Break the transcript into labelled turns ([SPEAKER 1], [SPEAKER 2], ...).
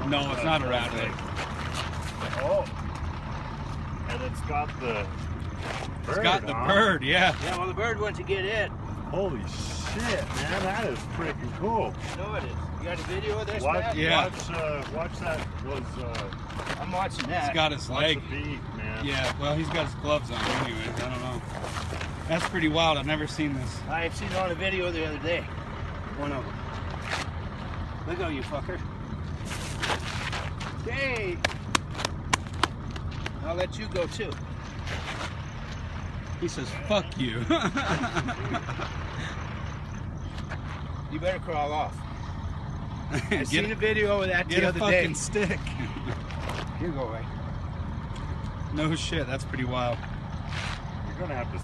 [SPEAKER 1] No, it's not a rattlesnake.
[SPEAKER 2] Oh. And it's got the bird,
[SPEAKER 1] It's got the bird, yeah.
[SPEAKER 3] Yeah, well, the bird went to get it.
[SPEAKER 2] Holy shit, man. That is freaking cool.
[SPEAKER 3] I know it is. You got a video of this,
[SPEAKER 2] Watch,
[SPEAKER 3] Matt?
[SPEAKER 1] Yeah.
[SPEAKER 2] watch that.
[SPEAKER 3] I'm watching that.
[SPEAKER 1] He's got his leg.
[SPEAKER 2] Watch the beak, man.
[SPEAKER 1] Yeah, well, he's got his gloves on anyways. I don't know. That's pretty wild. I've never seen this.
[SPEAKER 3] I seen it on a video the other day. One of them. Look at you, fucker. Okay. I'll let you go too.
[SPEAKER 1] He says, fuck you.
[SPEAKER 3] You better crawl off. I seen a
[SPEAKER 1] Get,
[SPEAKER 3] video of that
[SPEAKER 1] get
[SPEAKER 3] the
[SPEAKER 1] a
[SPEAKER 3] other
[SPEAKER 1] fucking
[SPEAKER 3] day.
[SPEAKER 1] stick.
[SPEAKER 3] You go away.
[SPEAKER 1] No shit, that's pretty wild.
[SPEAKER 2] You're gonna have to